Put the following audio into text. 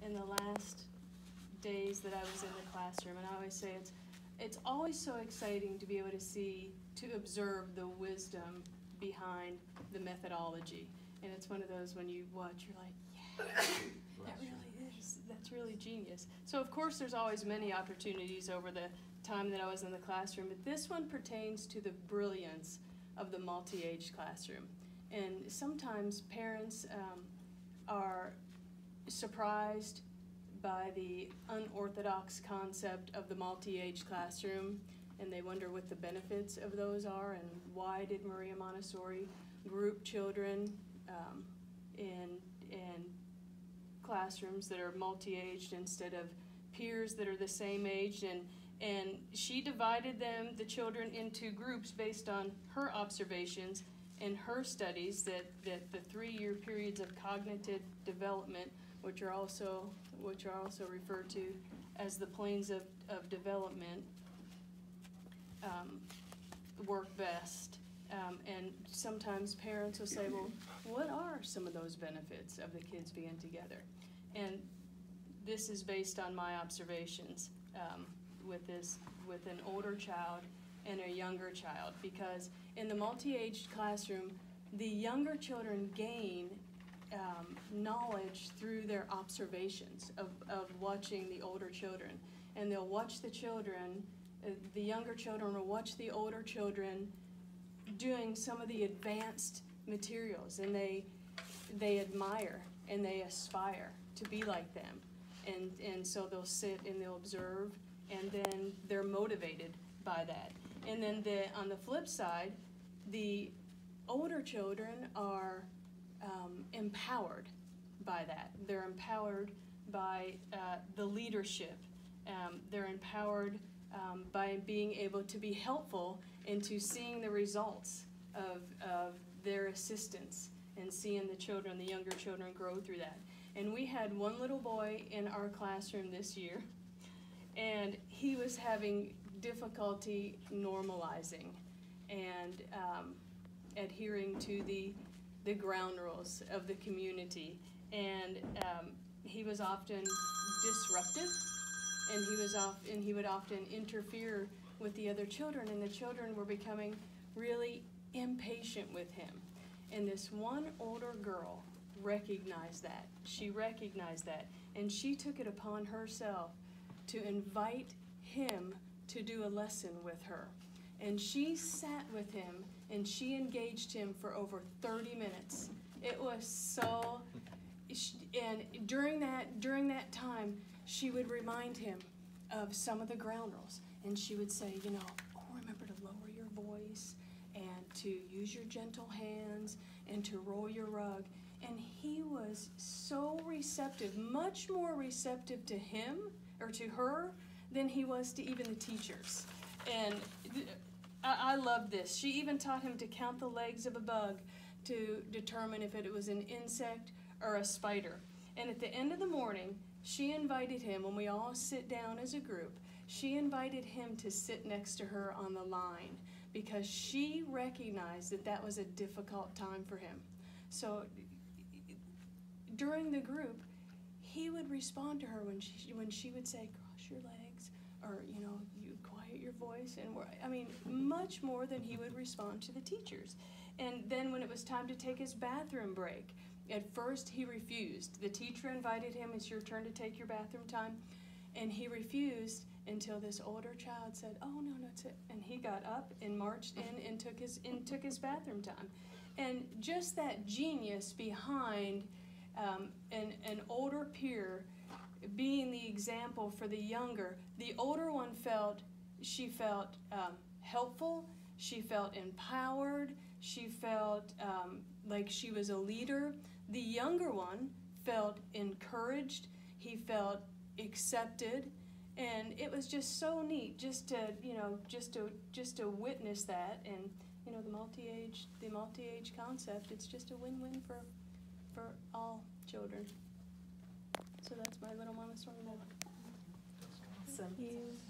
in the last days that I was in the classroom, and I always say it's always so exciting to be able to observe the wisdom behind the methodology. And it's one of those when you watch, you're like, yeah, that really is, that's really genius. So of course there's always many opportunities over the time that I was in the classroom, but this one pertains to the brilliance of the multi-age classroom. And sometimes parents are surprised by the unorthodox concept of the multi-age classroom, and they wonder what the benefits of those are and why did Maria Montessori group children in classrooms that are multi-aged instead of peers that are the same age, and she divided the children into groups based on her observations and her studies that the 3-year periods of cognitive development, which are also referred to as the planes of development, work best. And sometimes parents will say, well, what are some of those benefits of the kids being together? And this is based on my observations with an older child and a younger child, because in the multi-aged classroom, the younger children gain knowledge through their observations of watching the older children. And they'll watch the children, the younger children will watch the older children doing some of the advanced materials, and they admire and they aspire to be like them. And so they'll sit and they'll observe, and then they're motivated by that. And then on the flip side, the older children are empowered by that. They're empowered by the leadership. They're empowered by being able to be helpful into seeing the results of their assistance and seeing the younger children grow through that. And we had one little boy in our classroom this year, and he was having difficulty normalizing and adhering to the ground rules of the community. And he was often disruptive, and he would often interfere with the other children, and the children were becoming really impatient with him. And this one older girl recognized that. She recognized that, and she took it upon herself to invite him to do a lesson with her. And she sat with him, and she engaged him for over 30 minutes. It was so, and during that time, she would remind him of some of the ground rules. And she would say, remember to lower your voice and to use your gentle hands and to roll your rug. And he was so receptive, much more receptive to him or to her than he was to even the teachers. And I love this. She even taught him to count the legs of a bug to determine if it was an insect or a spider. And at the end of the morning, she invited him, when we all sit down as a group, she invited him to sit next to her on the line, because she recognized that that was a difficult time for him. So during the group, he would respond to her when she would say, cross your legs, or, you quiet your voice, and much more than he would respond to the teachers. And then when it was time to take his bathroom break, at first he refused. The teacher invited him, it's your turn to take your bathroom time, and he refused until this older child said, oh, no, that's it. And he got up and marched in and took his bathroom time. And just that genius behind an older peer being the example for the younger. The older one felt helpful, she felt empowered, she felt like she was a leader. The younger one felt encouraged, he felt accepted, and it was just so neat just to witness that. And the multi-age concept, it's just a win-win for all children. So that's my little Montessori moment. Awesome. Thank you.